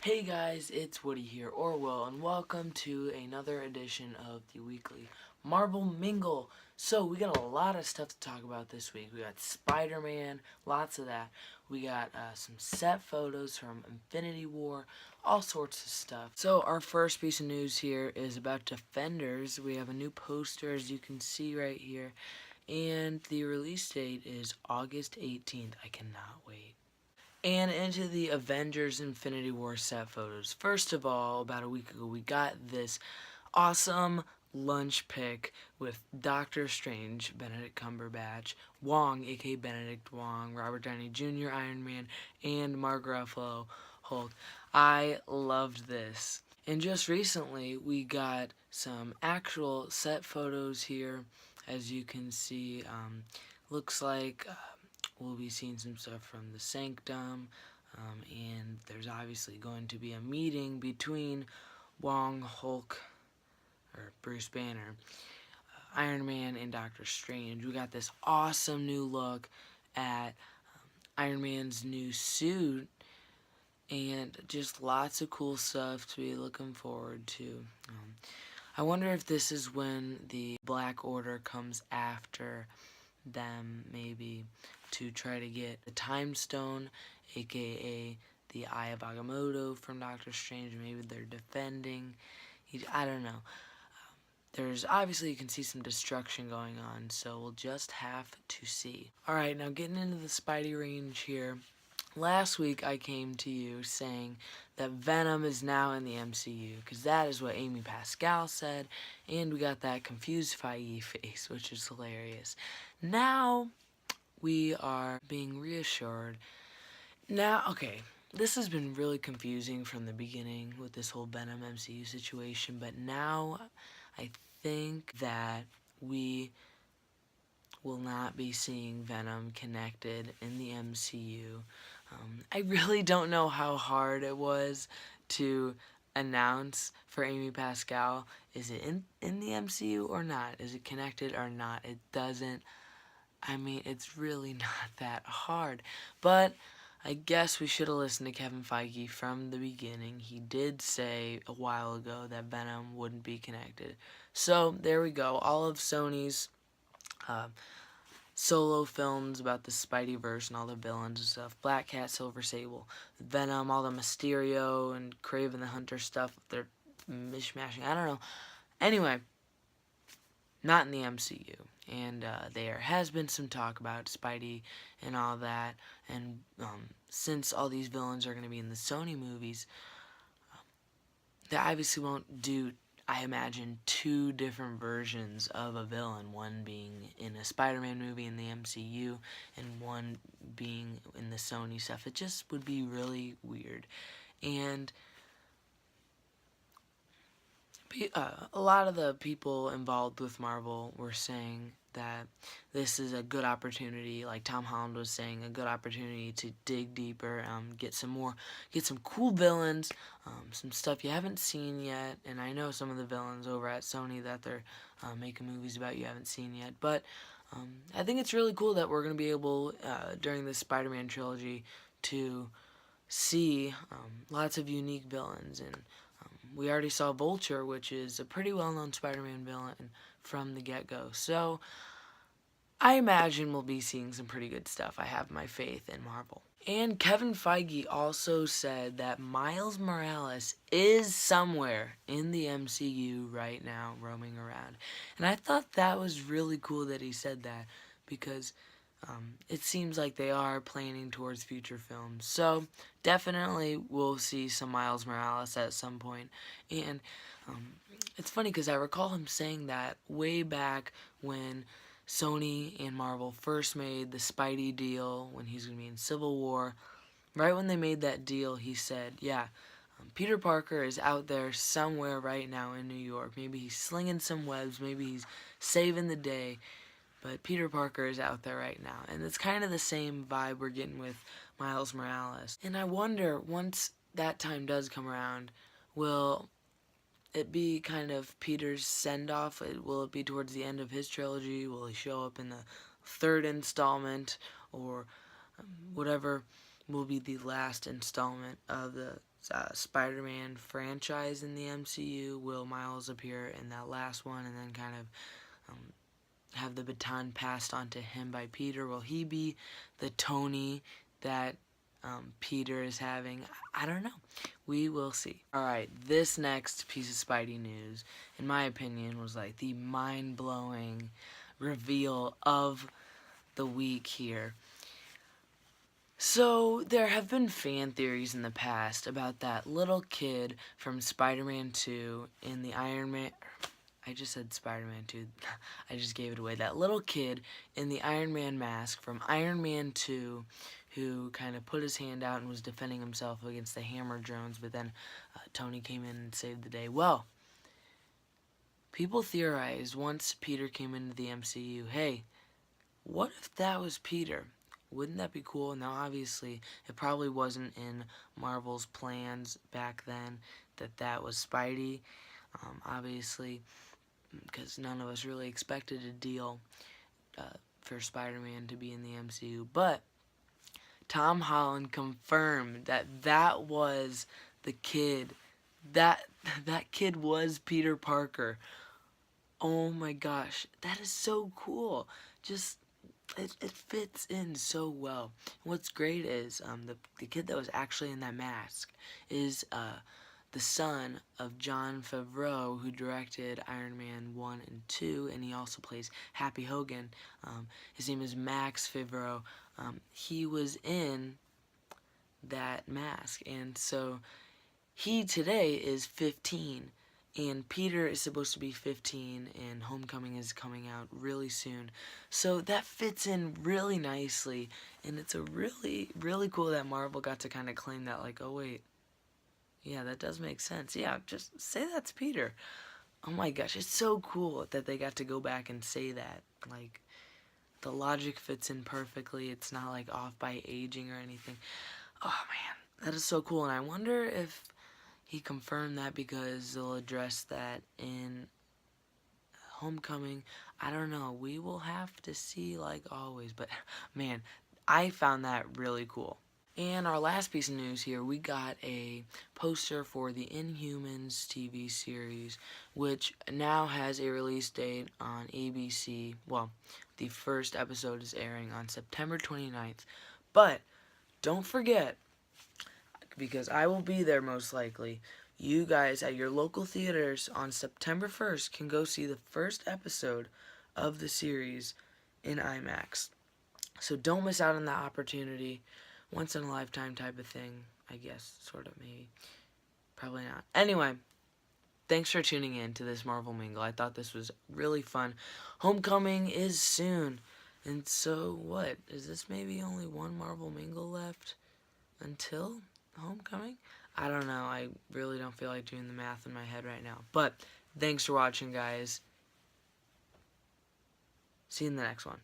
Hey guys, it's Woody here, or Will, and welcome to another edition of the weekly Marvel Mingle. So, we got a lot of stuff to talk about this week. We got Spider-Man, lots of that. We got some set photos from Infinity War, all sorts of stuff. So, our first piece of news here is about Defenders. We have a new poster, as you can see right here, and the release date is August 18th. I cannot wait. And into the Avengers Infinity War set photos. First of all, about a week ago, we got this awesome lunch pic with Doctor Strange, Benedict Cumberbatch, Wong, aka Benedict Wong, Robert Downey Jr., Iron Man, and Mark Ruffalo, Hulk. I loved this. And just recently, we got some actual set photos here. As you can see, looks like we'll be seeing some stuff from the Sanctum, and there's obviously going to be a meeting between Wong, Hulk, or Bruce Banner, Iron Man, and Doctor Strange. We got this awesome new look at Iron Man's new suit, and just lots of cool stuff to be looking forward to. I wonder if this is when the Black Order comes after them, maybe, to try to get the Time Stone, aka the Eye of Agamotto from Doctor Strange. Maybe they're defending. I don't know. There's obviously, you can see some destruction going on, so we'll just have to see. Alright, now getting into the Spidey range here. Last week I came to you saying that Venom is now in the MCU, because that is what Amy Pascal said, and we got that confused Feige face, which is hilarious. Now, we are being reassured. Now, okay, this has been really confusing from the beginning with this whole Venom MCU situation, but now I think that we will not be seeing Venom connected in the MCU. I really don't know how hard it was to announce for Amy Pascal. Is it in the MCU or not? Is it connected or not? It doesn't. I mean, it's really not that hard. But I guess we should have listened to Kevin Feige from the beginning. He did say a while ago that Venom wouldn't be connected. So, there we go. All of Sony's solo films about the Spideyverse and all the villains and stuff. Black Cat, Silver Sable, Venom, all the Mysterio and Kraven the Hunter stuff. They're mishmashing. I don't know. Anyway, not in the MCU. And there has been some talk about Spidey and all that. And since all these villains are going to be in the Sony movies, they obviously won't do, I imagine, two different versions of a villain. One being in a Spider-Man movie in the MCU, and one being in the Sony stuff. It just would be really weird. And a lot of the people involved with Marvel were saying that this is a good opportunity, like Tom Holland was saying, a good opportunity to dig deeper, get some cool villains, some stuff you haven't seen yet. And I know some of the villains over at Sony that they're making movies about you haven't seen yet, but I think it's really cool that we're going to be able, during this Spider-Man trilogy, to see lots of unique villains. And we already saw Vulture, which is a pretty well-known Spider-Man villain from the get-go. So, I imagine we'll be seeing some pretty good stuff. I have my faith in Marvel. And Kevin Feige also said that Miles Morales is somewhere in the MCU right now, roaming around. And I thought that was really cool that he said that, because it seems like they are planning towards future films. So, definitely we'll see some Miles Morales at some point. And it's funny because I recall him saying that way back when Sony and Marvel first made the Spidey deal, when he's going to be in Civil War. Right when they made that deal, he said, yeah, Peter Parker is out there somewhere right now in New York. Maybe he's slinging some webs, maybe he's saving the day. But Peter Parker is out there right now. And it's kind of the same vibe we're getting with Miles Morales. And I wonder, once that time does come around, will it be kind of Peter's send-off? Will it be towards the end of his trilogy? Will he show up in the third installment? Or whatever will be the last installment of the Spider-Man franchise in the MCU. Will Miles appear in that last one and then kind of have the baton passed on to him by Peter? Will he be the Tony that Peter is having? I don't know. We will see. Alright, this next piece of Spidey news, in my opinion, was like the mind-blowing reveal of the week here. So, there have been fan theories in the past about that little kid from Spider-Man 2 in the Iron Man... I just said Spider-Man 2. I just gave it away. That little kid in the Iron Man mask from Iron Man 2 who kind of put his hand out and was defending himself against the hammer drones, but then Tony came in and saved the day. Well, people theorized once Peter came into the MCU, hey, what if that was Peter? Wouldn't that be cool? Now, obviously, it probably wasn't in Marvel's plans back then that was Spidey, obviously, because none of us really expected a deal for Spider-Man to be in the MCU. But Tom Holland confirmed that was the kid. That kid was Peter Parker. Oh my gosh, that is so cool. Just it fits in so well. What's great is the kid that was actually in that mask is the son of Jon Favreau, who directed Iron Man 1 and 2, and he also plays Happy Hogan. His name is Max Favreau. He was in that mask, and so he today is 15, and Peter is supposed to be 15, and Homecoming is coming out really soon. So that fits in really nicely, and it's a really, really cool that Marvel got to kind of claim that, like, oh wait, yeah, that does make sense. Yeah, just say that's Peter. Oh my gosh, it's so cool that they got to go back and say that. Like, the logic fits in perfectly. It's not, like, off by aging or anything. Oh man, that is so cool, and I wonder if he confirmed that because they'll address that in Homecoming. I don't know. We will have to see, like always. But, man, I found that really cool. And our last piece of news here, we got a poster for the Inhumans TV series, which now has a release date on ABC. Well, the first episode is airing on September 29th. But don't forget, because I will be there most likely, you guys at your local theaters on September 1st can go see the first episode of the series in IMAX. So don't miss out on that opportunity. Once in a lifetime type of thing, I guess, sort of, maybe. Probably not. Anyway, thanks for tuning in to this Marvel Mingle. I thought this was really fun. Homecoming is soon. And so, what? Is this maybe only one Marvel Mingle left until Homecoming? I don't know. I really don't feel like doing the math in my head right now. But thanks for watching, guys. See you in the next one.